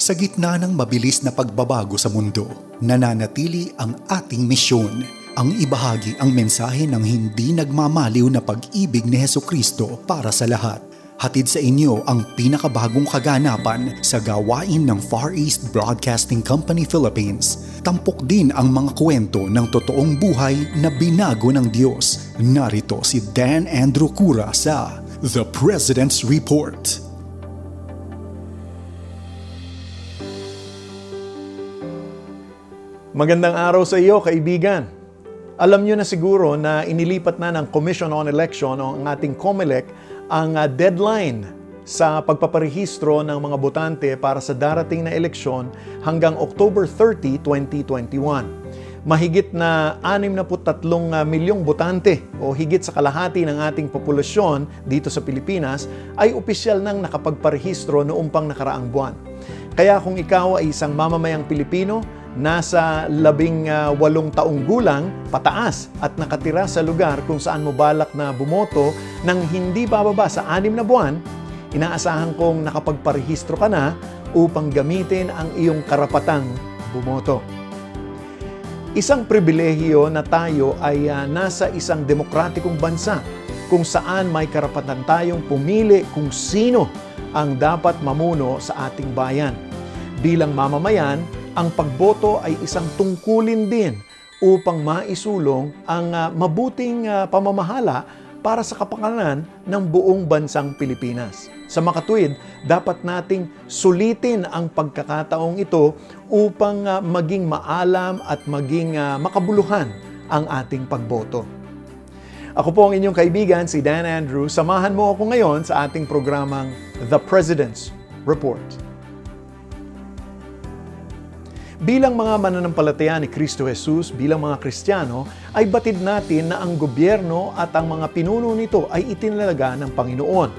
Sa gitna ng mabilis na pagbabago sa mundo, nananatili ang ating misyon, ang ibahagi ang mensahe ng hindi nagmamaliw na pag-ibig ni Hesukristo para sa lahat. Hatid sa inyo ang pinakabagong kaganapan sa gawain ng Far East Broadcasting Company Philippines. Tampok din ang mga kwento ng totoong buhay na binago ng Diyos. Narito si Dan Andrew Cura sa The President's Report. Magandang araw sa iyo, kaibigan. Alam niyo na siguro na inilipat na ng Commission on Election o ang ating COMELEC ang deadline sa pagpaparehistro ng mga botante para sa darating na eleksyon hanggang October 30, 2021. Mahigit na 63 milyong botante o higit sa kalahati ng ating populasyon dito sa Pilipinas ay opisyal nang nakapagparehistro noong pang nakaraang buwan. Kaya kung ikaw ay isang mamamayang Pilipino, nasa 18 taong gulang pataas at nakatira sa lugar kung saan mo balak na bumoto nang hindi bababa sa 6 na buwan, inaasahan kong nakapagparehistro ka na upang gamitin ang iyong karapatang bumoto. Isang pribilehiyo na tayo ay nasa isang demokratikong bansa kung saan may karapatan tayong pumili kung sino ang dapat mamuno sa ating bayan. Bilang mamamayan, ang pagboto ay isang tungkulin din upang maisulong ang mabuting pamamahala para sa kapakanan ng buong bansang Pilipinas. Sa makatuwid, dapat nating sulitin ang pagkakataong ito upang maging maalam at maging makabuluhan ang ating pagboto. Ako po ang inyong kaibigan, si Dan Andrew. Samahan mo ako ngayon sa ating programang The President's Report. Bilang mga mananampalataya ni Kristo Jesus, bilang mga Kristiyano, ay batid natin na ang gobyerno at ang mga pinuno nito ay itinalaga ng Panginoon.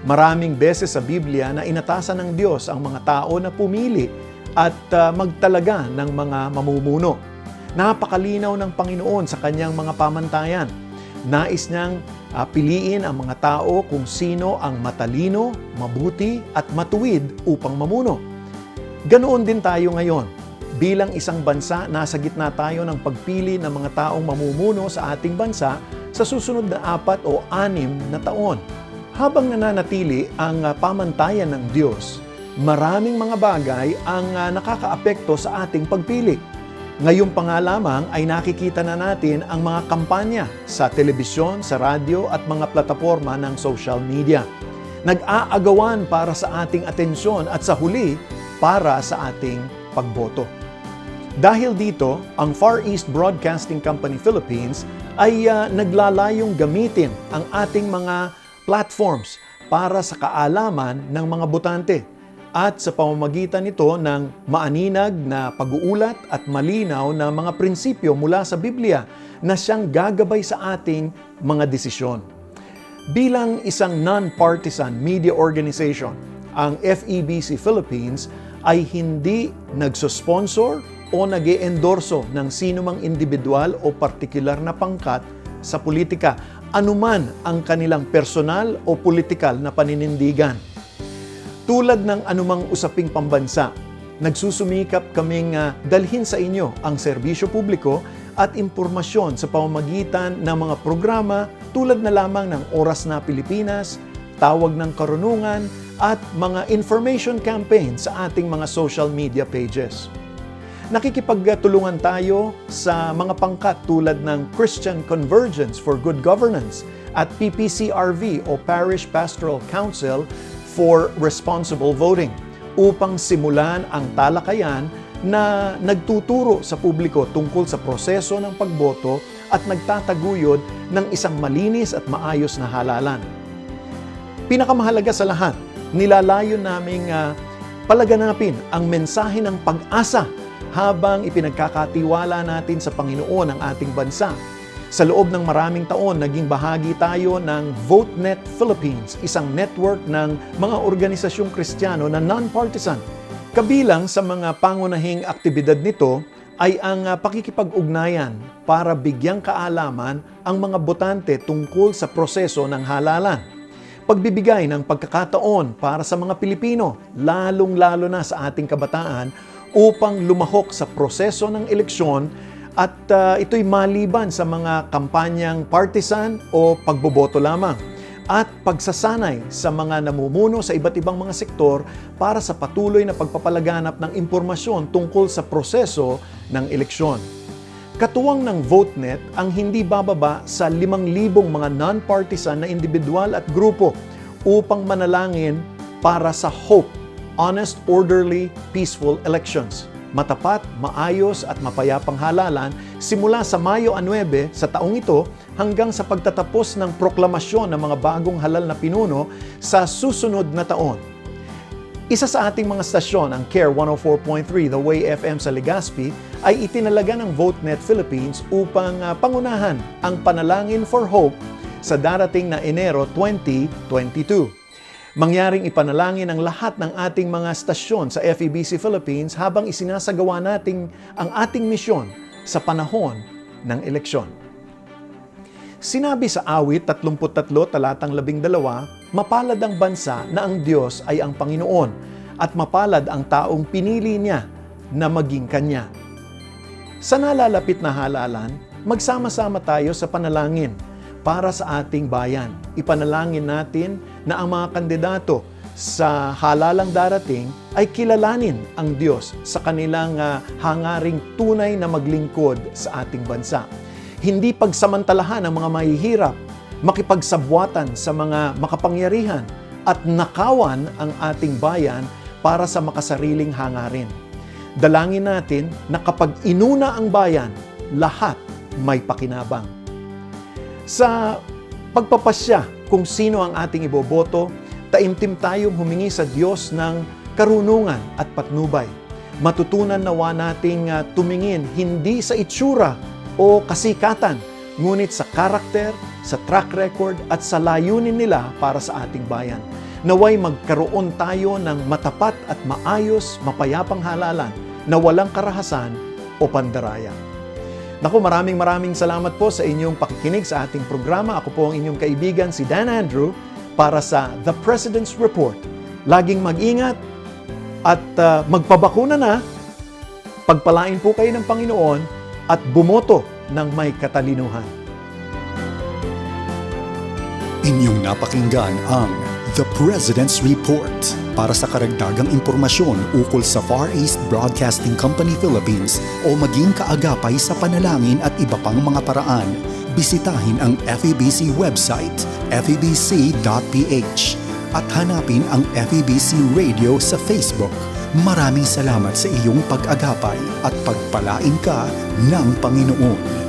Maraming beses sa Biblia na inatasan ng Diyos ang mga tao na pumili at magtalaga ng mga mamumuno. Napakalinaw ng Panginoon sa kanyang mga pamantayan. Nais niyang piliin ang mga tao kung sino ang matalino, mabuti at matuwid upang mamuno. Ganoon din tayo ngayon. Bilang isang bansa, nasa gitna tayo ng pagpili ng mga taong mamumuno sa ating bansa sa susunod na 4 o 6 na taon. Habang nananatili ang pamantayan ng Diyos, maraming mga bagay ang nakakaapekto sa ating pagpili. Ngayon pa nga lamang ay nakikita na natin ang mga kampanya sa telebisyon, sa radyo at mga plataforma ng social media. Nag-aagawan para sa ating atensyon at sa huli para sa ating pagboto. Dahil dito, ang Far East Broadcasting Company Philippines ay naglalayong gamitin ang ating mga platforms para sa kaalaman ng mga botante at sa pamamagitan nito ng maaninag na pag-uulat at malinaw na mga prinsipyo mula sa Biblia na siyang gagabay sa ating mga desisyon. Bilang isang non-partisan media organization, ang FEBC Philippines ay hindi nagsusponsor o nag-e-endorso ng sinumang individual o partikular na pangkat sa politika, anuman ang kanilang personal o politikal na paninindigan. Tulad ng anumang usaping pambansa, nagsusumikap kaming dalhin sa inyo ang serbisyo publiko at impormasyon sa pamamagitan ng mga programa tulad na lamang ng Oras na Pilipinas, Tawag ng Karunungan, at mga information campaign sa ating mga social media pages. Nakikipagtulungan tayo sa mga pangkat tulad ng Christian Convergence for Good Governance at PPCRV o Parish Pastoral Council for Responsible Voting upang simulan ang talakayan na nagtuturo sa publiko tungkol sa proseso ng pagboto at nagtataguyod ng isang malinis at maayos na halalan. Pinakamahalaga sa lahat, nilalayo naming palaganapin ang mensahe ng pag-asa habang ipinagkakatiwala natin sa Panginoon ang ating bansa. Sa loob ng maraming taon, naging bahagi tayo ng VoteNet Philippines, isang network ng mga organisasyong Kristiyano na non-partisan. Kabilang sa mga pangunahing aktibidad nito ay ang pakikipag-ugnayan para bigyang kaalaman ang mga botante tungkol sa proseso ng halalan. pagbibigay ng pagkakataon para sa mga Pilipino, lalong-lalo na sa ating kabataan, upang lumahok sa proseso ng eleksyon at ito'y maliban sa mga kampanyang partisan o pagboboto lamang at pagsasanay sa mga namumuno sa iba't ibang mga sektor para sa patuloy na pagpapalaganap ng impormasyon tungkol sa proseso ng eleksyon. Katuwang ng VoteNet ang hindi bababa sa 5,000 mga non-partisan na individual at grupo upang manalangin para sa hope, honest, orderly, peaceful elections. Matapat, maayos at mapayapang halalan simula sa Mayo 9 sa taong ito hanggang sa pagtatapos ng proklamasyon ng mga bagong halal na pinuno sa susunod na taon. Isa sa ating mga stasyon, ang CARE 104.3 The Way FM sa Legazpi, ay itinalaga ng VoteNet Philippines upang pangunahan ang panalangin for hope sa darating na Enero 2022. Mangyaring ipanalangin ang lahat ng ating mga stasyon sa FEBC Philippines habang isinasagawa natin ang ating misyon sa panahon ng eleksyon. Sinabi sa awit 33 talatang 12, mapalad ang bansa na ang Diyos ay ang Panginoon at mapalad ang taong pinili niya na maging Kanya. Sa nalalapit na halalan, magsama-sama tayo sa panalangin para sa ating bayan. Ipanalangin natin na ang mga kandidato sa halalang darating ay kilalanin ang Diyos sa kanilang hangaring tunay na maglingkod sa ating bansa. Hindi pagsamantalahan ang mga mahihirap, makipagsabwatan sa mga makapangyarihan at nakawan ang ating bayan para sa makasariling hangarin. Dalangin natin na kapag inuna ang bayan, lahat may pakinabang. Sa pagpapasya kung sino ang ating iboboto, taimtim tayong humingi sa Diyos ng karunungan at patnubay. Matutunan nawa nating tumingin hindi sa itsura o kasikatan, ngunit sa karakter, sa track record at sa layunin nila para sa ating bayan. Naway magkaroon tayo ng matapat at maayos, mapayapang halalan na walang karahasan o pandaraya. Naku, maraming salamat po sa inyong pakikinig sa ating programa. Ako po ang inyong kaibigan, si Dan Andrew, para sa The President's Report. Laging mag-ingat at magpabakuna na. Pagpalain po kayo ng Panginoon at bumoto ng may katalinuhan. Inyong napakinggan ang The President's Report. Para sa karagdagang impormasyon ukol sa Far East Broadcasting Company Philippines o maging kaagapay sa panalangin at iba pang mga paraan, bisitahin ang FEBC website, febc.ph at hanapin ang FEBC Radio sa Facebook. Maraming salamat sa iyong pag-agapay at pagpalain ka ng Panginoon.